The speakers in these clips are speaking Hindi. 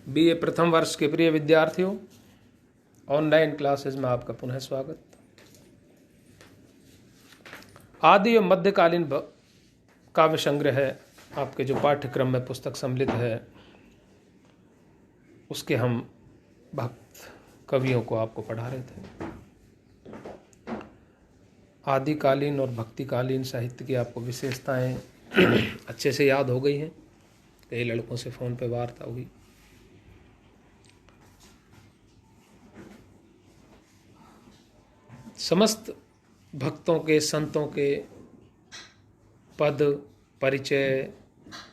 बीए प्रथम वर्ष के प्रिय विद्यार्थियों, ऑनलाइन क्लासेस में आपका पुनः स्वागत। आदि और मध्यकालीन काव्य संग्रह आपके जो पाठ्यक्रम में पुस्तक सम्मिलित है, उसके हम भक्त कवियों को आपको पढ़ा रहे थे। आदिकालीन और भक्तिकालीन साहित्य की आपको विशेषताएं अच्छे से याद हो गई हैं। कई लड़कों से फ़ोन पे वार्ता हुई। समस्त भक्तों के, संतों के पद, परिचय,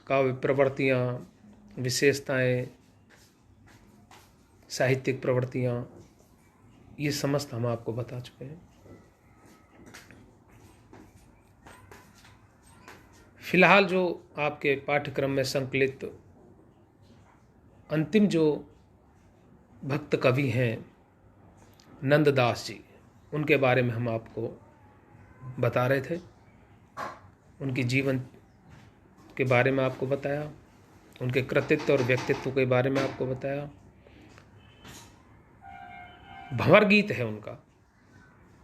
काव्य प्रवृत्तियाँ, विशेषताएं, साहित्यिक प्रवृत्तियाँ, ये समस्त हम आपको बता चुके हैं। फिलहाल जो आपके पाठ्यक्रम में संकलित अंतिम जो भक्त कवि हैं नंददास जी, उनके बारे में हम आपको बता रहे थे। उनकी जीवन के बारे में आपको बताया, उनके कृतित्व और व्यक्तित्व के बारे में आपको बताया। भंवर गीत है उनका,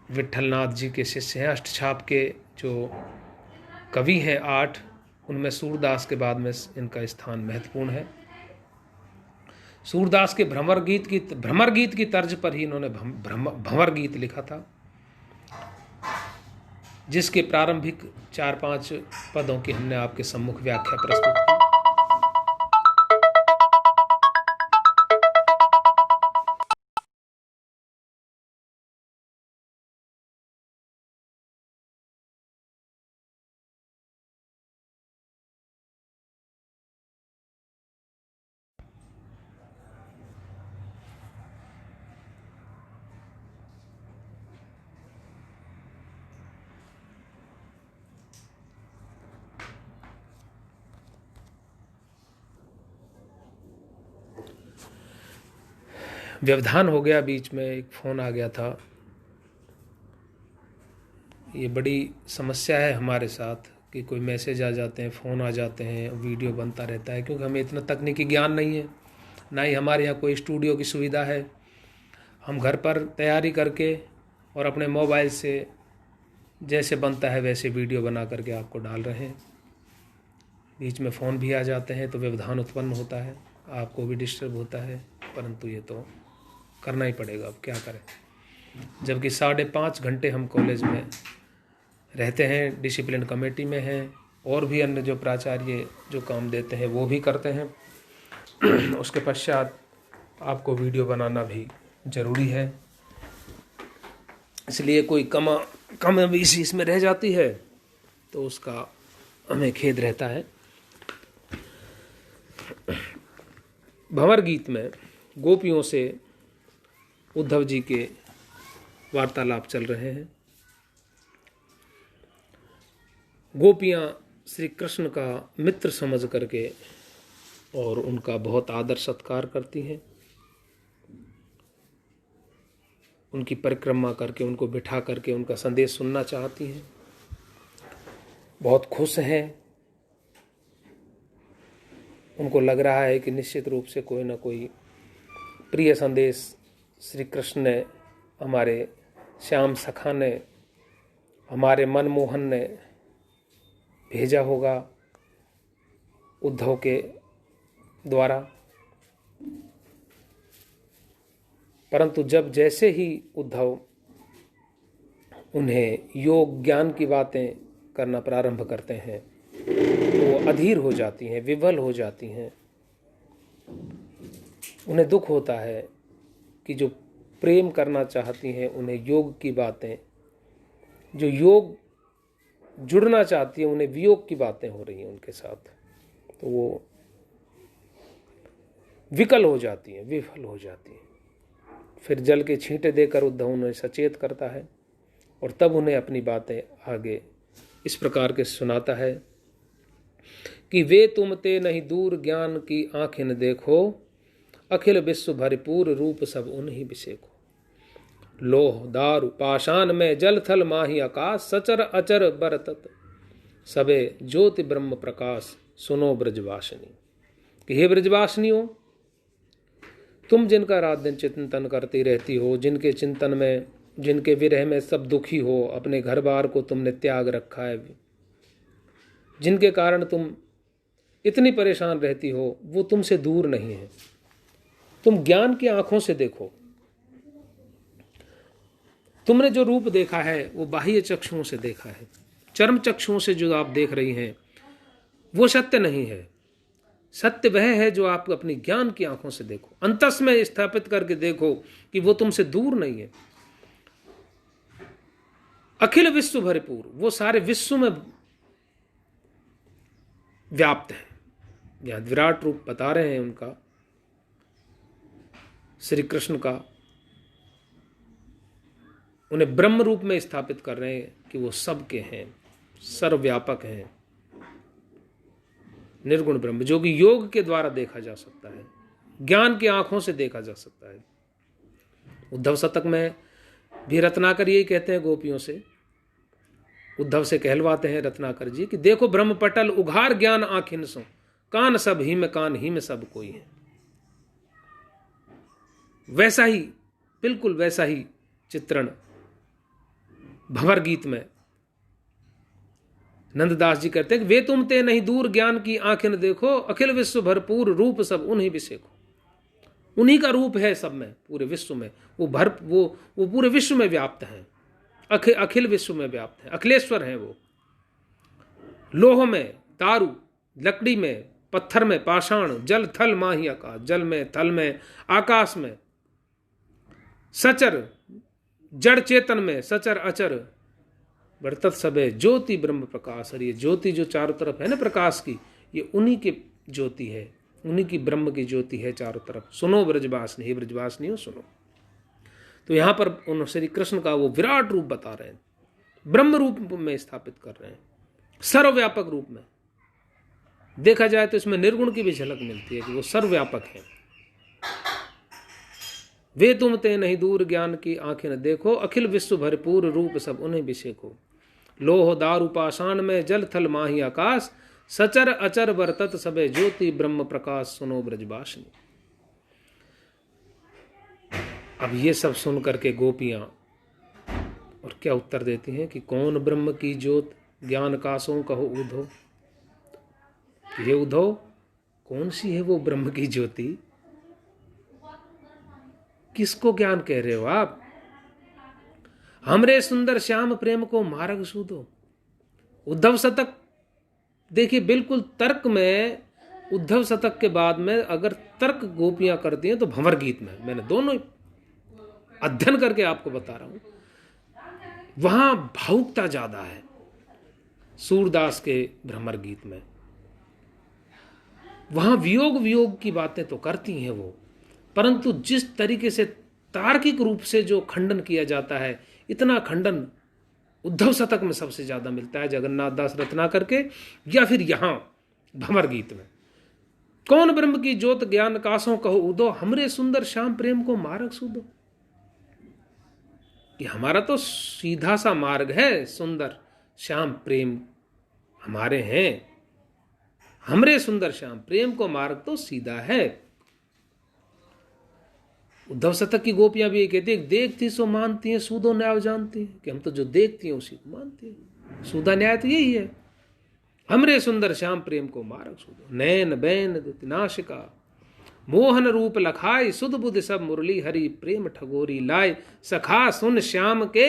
विट्ठलनाथ जी के शिष्य हैं। अष्टछाप के जो कवि हैं 8, उनमें सूरदास के बाद में इनका स्थान महत्वपूर्ण है। सूरदास के भ्रमर गीत की तर्ज पर ही इन्होंने भंवर गीत लिखा था, जिसके प्रारंभिक 4-5 पदों की हमने आपके सम्मुख व्याख्या प्रस्तुत की। व्यवधान हो गया, बीच में एक फ़ोन आ गया था। ये बड़ी समस्या है हमारे साथ कि कोई मैसेज आ जाते हैं, फ़ोन आ जाते हैं, वीडियो बनता रहता है, क्योंकि हमें इतना तकनीकी ज्ञान नहीं है, ना ही हमारे यहाँ कोई स्टूडियो की सुविधा है। हम घर पर तैयारी करके और अपने मोबाइल से जैसे बनता है वैसे वीडियो बना करके आपको डाल रहे हैं। बीच में फ़ोन भी आ जाते हैं तो व्यवधान उत्पन्न होता है, आपको भी डिस्टर्ब होता है, परंतु ये तो करना ही पड़ेगा, अब क्या करें। जबकि 5.5 घंटे हम कॉलेज में रहते हैं, डिसिप्लिन कमेटी में हैं, और भी अन्य जो प्राचार्य जो काम देते हैं वो भी करते हैं। उसके पश्चात आपको वीडियो बनाना भी ज़रूरी है। इसलिए कोई कम इस में रह जाती है तो उसका हमें खेद रहता है। भंवर गीत में गोपियों से उद्धव जी के वार्तालाप चल रहे हैं। गोपियाँ श्री कृष्ण का मित्र समझ करके और उनका बहुत आदर सत्कार करती हैं। उनकी परिक्रमा करके, उनको बिठा करके उनका संदेश सुनना चाहती हैं, बहुत खुश हैं। उनको लग रहा है कि निश्चित रूप से कोई ना कोई प्रिय संदेश श्री कृष्ण ने, हमारे श्याम सखा ने, हमारे मनमोहन ने भेजा होगा उद्धव के द्वारा। परंतु जब जैसे ही उद्धव उन्हें योग ज्ञान की बातें करना प्रारंभ करते हैं तो वो अधीर हो जाती हैं, विवल हो जाती हैं। उन्हें दुख होता है कि जो प्रेम करना चाहती हैं, उन्हें योग की बातें, जो योग जुड़ना चाहती है, उन्हें वियोग की बातें हो रही हैं उनके साथ, तो वो विकल हो जाती हैं, विफल हो जाती हैं। फिर जल के छींटे देकर उद्धव उन्हें सचेत करता है और तब उन्हें अपनी बातें आगे इस प्रकार के सुनाता है कि वे तुम ते नहीं दूर ज्ञान की आंखें न देखो, अखिल विश्व भरपूर रूप सब उन्हीं बिसेको। लोह दारु पाषाण में जल थल माही आकाश, सचर अचर बरतत सबे ज्योति ब्रह्म प्रकाश, सुनो ब्रजवासिनी। कि हे ब्रजवासिनियों, तुम जिनका रात दिन चिंतन करती रहती हो, जिनके चिंतन में, जिनके विरह में सब दुखी हो, अपने घर बार को तुमने त्याग रखा है, जिनके कारण तुम इतनी परेशान रहती हो, वो तुमसे दूर नहीं है। तुम ज्ञान की आंखों से देखो। तुमने जो रूप देखा है वो बाह्य चक्षुओं से देखा है। चर्म चक्षुओं से जो आप देख रही हैं वो सत्य नहीं है। सत्य वह है जो आप अपनी ज्ञान की आंखों से देखो, अंतस में स्थापित करके देखो कि वो तुमसे दूर नहीं है। अखिल विश्व भरपूर, वो सारे विश्व में व्याप्त है। यहां विराट रूप बता रहे हैं उनका, श्री कृष्ण का, उन्हें ब्रह्म रूप में स्थापित कर रहे हैं कि वो सबके हैं, सर्वव्यापक हैं, निर्गुण ब्रह्म, जो कि योग के द्वारा देखा जा सकता है, ज्ञान की आंखों से देखा जा सकता है। उद्धव शतक में भी रत्नाकर यही कहते हैं गोपियों से, उद्धव से कहलवाते हैं रत्नाकर जी कि देखो ब्रह्म पटल उघार ज्ञान आँखिन सो, कान सब ही में, कान ही में सब कोई है। वैसा ही, बिल्कुल वैसा ही चित्रण भंवर गीत में नंददास जी कहते हैं कि वे तुम ते नहीं दूर ज्ञान की आंखें देखो, अखिल विश्व भरपूर रूप सब उन्हीं विषेको। उन्हीं का रूप है सब में, पूरे विश्व में, वो पूरे विश्व में व्याप्त हैं, अखिल विश्व में व्याप्त हैं, अखिलेश्वर हैं वो। लोह में, दारू, लकड़ी में, पत्थर में, पाषाण, जल थल माही आकाश, जल में, थल में, आकाश में, सचर जड़ चेतन में, सचर अचर वर्तत सबे ज्योति ब्रह्म प्रकाश। और ये ज्योति जो चारों तरफ है ना प्रकाश की, ये उन्हीं की ज्योति है, उन्हीं की ब्रह्म की ज्योति है चारों तरफ। सुनो ब्रजवासिनी, हे ब्रजवासिनी हो सुनो। तो यहां पर उन श्री कृष्ण का वो विराट रूप बता रहे हैं, ब्रह्म रूप में स्थापित कर रहे हैं, सर्वव्यापक रूप में। देखा जाए तो इसमें निर्गुण की भी झलक मिलती है कि वो सर्वव्यापक है। वे तुम ते नहीं दूर ज्ञान की आंखें न देखो, अखिल विश्व भरपूर रूप सब उन्हें विषेको। लोह दारू पाषाण में, जल थल माही आकाश, सचर अचर वर्तत सबे ज्योति ब्रह्म प्रकाश। सुनो ब्रजवासिनी। अब ये सब सुन करके गोपियां और क्या उत्तर देती हैं कि कौन ब्रह्म की ज्योत ज्ञान कासों कहो उधो। ये उधो कौन सी है वो ब्रह्म की ज्योति, किसको ज्ञान कह रहे हो आप? हमरे सुंदर श्याम प्रेम को मार्ग सूदो। उद्धव शतक देखिए, बिल्कुल तर्क में, उद्धव शतक के बाद में अगर तर्क गोपियां करती हैं तो भंवर गीत में, मैंने दोनों अध्ययन करके आपको बता रहा हूं, वहां भावुकता ज्यादा है। सूरदास के भ्रमर गीत में वहां वियोग की बातें तो करती हैं वो, परंतु जिस तरीके से तार्किक रूप से जो खंडन किया जाता है, इतना खंडन उद्धव शतक में सबसे ज्यादा मिलता है, जगन्नाथ दास रत्नाकर के या फिर यहां भंवर गीत में। कौन ब्रह्म की ज्योत ज्ञान कासों कहो उदो, हमरे सुंदर श्याम प्रेम को मार्ग सूदो। कि हमारा तो सीधा सा मार्ग है, सुंदर श्याम प्रेम हमारे हैं, हमरे सुंदर श्याम प्रेम को मार्ग तो सीधा है। उद्धव शतक की गोपियां भी ये कहती है, देखती सो मानती हैं, सूदो न्याय जानती है, कि हम तो जो देखती हैं उसी को मानती हैं। सूदा न्याय तो यही है, हमरे सुंदर श्याम प्रेम को मार्ग सूदो। नैन बैन नाशिका मोहन रूप लखाई, सुध बुध सब मुरली हरि, प्रेम ठगोरी लाए, सखा सुन श्याम के।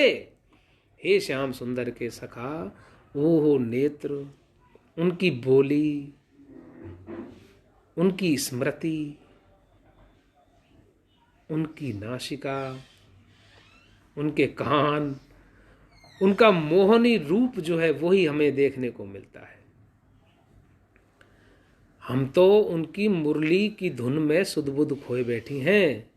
हे श्याम सुंदर के सखा, ओहो नेत्र, उनकी बोली, उनकी स्मृति, उनकी नासिका, उनके कान, उनका मोहनी रूप जो है वही हमें देखने को मिलता है। हम तो उनकी मुरली की धुन में सुध-बुध खोए बैठी हैं।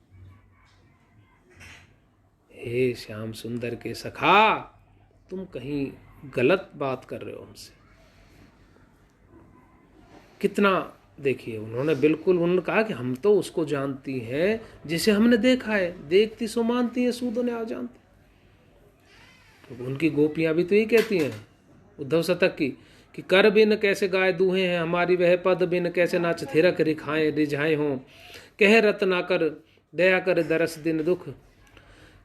हे श्याम सुंदर के सखा, तुम कहीं गलत बात कर रहे हो हमसे। कितना देखिए, उन्होंने बिल्कुल, उन्होंने कहा कि हम तो उसको जानती हैं जिसे हमने देखा है, देखती सो मानती हैं, सूदो ने आ जानती। तो उनकी गोपियां भी तो यही कहती हैं उद्धव शतक की कि कर बिन कैसे गाय दूहे हैं हमारी, वह पद बिन कैसे नाच थिरक रिखाएं रिझाए हों। कह रत्नाकर दया कर दरस दिन दुख।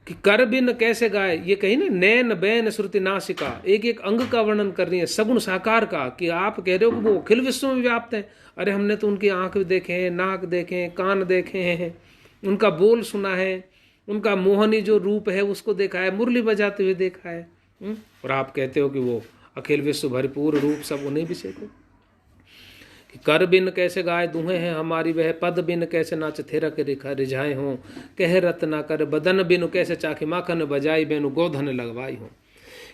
कि कर बिन कैसे गाए, ये कही ना नैन बैन श्रुति नासिका, एक एक अंग का वर्णन कर रही है सगुण साकार का। कि आप कह रहे हो कि वो अखिल विश्व में व्याप्त है। अरे हमने तो उनकी आंख देखे हैं, नाक देखे हैं, कान देखे हैं, उनका बोल सुना है, उनका मोहनी जो रूप है उसको देखा है, मुरली बजाते हुए देखा है। और आप कहते हो कि वो अखिल विश्व भरपूर रूप सब उन्हें भी सेको। कि कर बिन कैसे गाय दुहे हैं हमारी वह, पद बिन कैसे नाच थेरक रिखा रिझाए हों, कह रत ना कर बदन बिनु कैसे चाखी माखन बजाई बेनु गोधन लगवाई हों।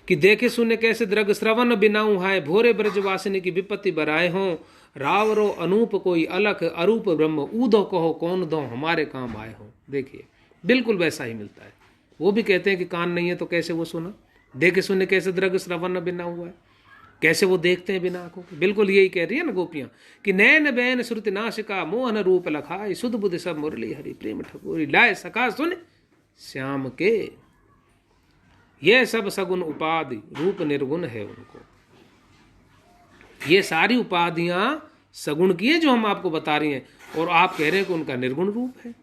कि देखे सुने कैसे द्रग श्रवण बिनाऊ हाय, भोरे ब्रजवासिनी की विपत्ति बराए हों, रावरो अनूप कोई अलख अरूप ब्रह्म, ऊधो कहो कौन दो हमारे काम आए हों। देखिए बिल्कुल वैसा ही मिलता है। वो भी कहते हैं कि कान नहीं है तो कैसे वो सुना, देखे सुने कैसे द्रग श्रवण बिना हुआ है, कैसे वो देखते हैं बिना आंखों के। बिल्कुल यही कह रही है ना गोपियां कि नैन बैन श्रुति नाशिका, मोहन रूप लखाई, सुध बुद्धि सब मुरली हरि प्रेम ठकुरी, लाए सखा सुन श्याम के। ये सब सगुण उपाधि रूप निर्गुण है उनको। ये सारी उपाधियां सगुण की है जो हम आपको बता रही हैं, और आप कह रहे हैं कि उनका निर्गुण रूप है।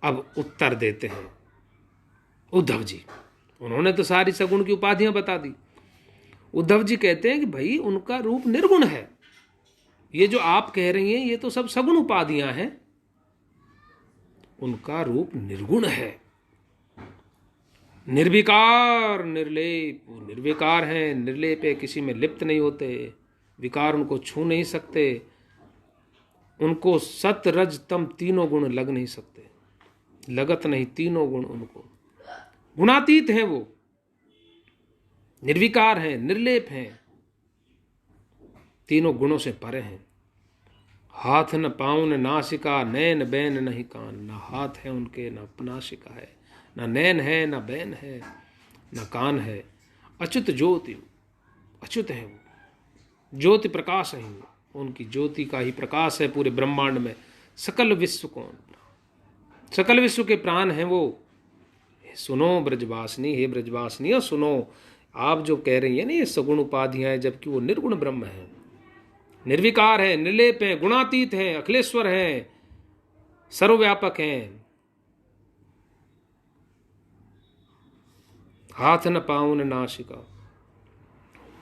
अब उत्तर देते हैं उद्धव जी। उन्होंने तो सारी सगुण की उपाधियां बता दी। उद्धव जी कहते हैं कि भाई उनका रूप निर्गुण है। ये जो आप कह रही हैं ये तो सब सगुण उपाधियां हैं, उनका रूप निर्गुण है, निर्विकार निर्लेप। वो निर्विकार हैं, निर्लेप है, किसी में लिप्त नहीं होते, विकार उनको छू नहीं सकते, उनको सत रज तम तीनों गुण लग नहीं सकते, लगत नहीं तीनों गुण उनको। गुणातीत हैं वो, निर्विकार हैं, निर्लेप हैं, तीनों गुणों से परे हैं। हाथ न पाँव न नासिका, नैन बैन नहीं कान। न हाथ है उनके, न नासिका है, न नैन है, न बैन है, न कान है। अच्युत ज्योति, अच्युत है वो, ज्योति प्रकाश है वो, उनकी ज्योति का ही प्रकाश है पूरे ब्रह्मांड में। सकल विश्व कौन, सकल विश्व के प्राण हैं वो। सुनो ब्रजवासिनी, हे ब्रजवासिनी सुनो, आप जो कह रही है ना ये सगुण उपाधियां हैं, जबकि वो निर्गुण ब्रह्म है, निर्विकार है, निर्लेप है, गुणातीत है, अखिलेश्वर है, सर्वव्यापक हैं। हाथ न पाँव न नासिका।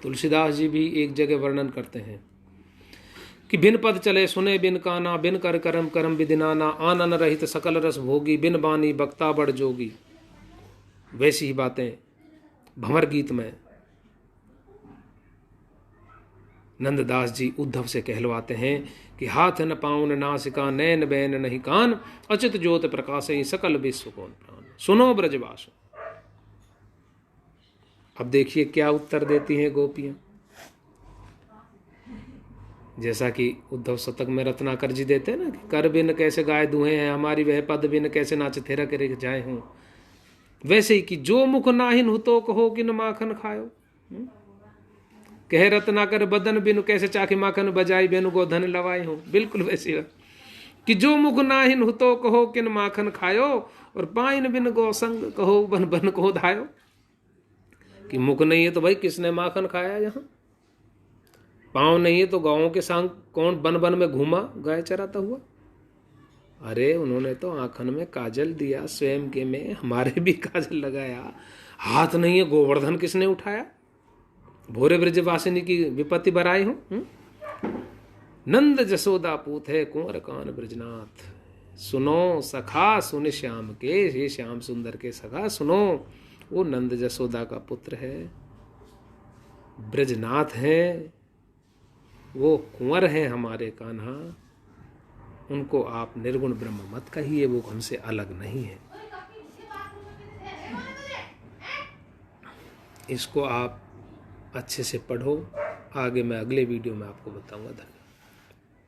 तुलसीदास जी भी एक जगह वर्णन करते हैं कि बिन पद चले सुने बिन काना, बिन कर करम करम विदिनाना, आनन रहित सकल रस भोगी, बिन बानी बक्ता बड़ जोगी। वैसी ही बातें भंवर गीत में नंददास जी उद्धव से कहलवाते हैं कि हाथ न पाँव न नासिका, नैन बैन नहीं कान, अचित ज्योत प्रकाश सकल विश्व कौन प्राण। सुनो ब्रजवास। अब देखिए क्या उत्तर देती हैं गोपियां। जैसा कि उद्धव शतक में रत्नाकर जी देते हैं ना कि कर बिन कैसे गाय दुहे हैं हमारी वह, पद बिन कैसे नाच थेरा करे जाए हूं। वैसे ही कि जो मुख नाहिन हो तो कहो कि न माखन खायो, कह रत्नाकर बदन बिनु कैसे चाखे माखन बजाई बेनु गोधन लवाई हूं। बिल्कुल वैसी है कि जो मुख नाहिन हो तो कहो कि न माखन खायो, और पाइन बिन गो संग कहो बन बन को धायो। कि मुख नहीं है तो भाई किसने माखन खाया, यहाँ पाँव नहीं है तो गाँव के संग कौन बन बन में घूमा गाय चराता हुआ। अरे उन्होंने तो आंखन में काजल दिया स्वयं के में, हमारे भी काजल लगाया। हाथ नहीं है गोवर्धन किसने उठाया, भोरे ब्रजवासिनी की विपत्ति बराई हो। नंद जसोदा पूत है कुंवर कान ब्रजनाथ। सुनो सखा सुन श्याम के, ये श्याम सुंदर के सखा सुनो, वो नंद जसोदा का पुत्र है, ब्रजनाथ है, वो कुंवर है हमारे कान्हा। उनको आप निर्गुण ब्रह्म मत कहिए, वो हमसे अलग नहीं है। इसको आप अच्छे से पढ़ो, आगे मैं अगले वीडियो में आपको बताऊंगा। धन्यवाद।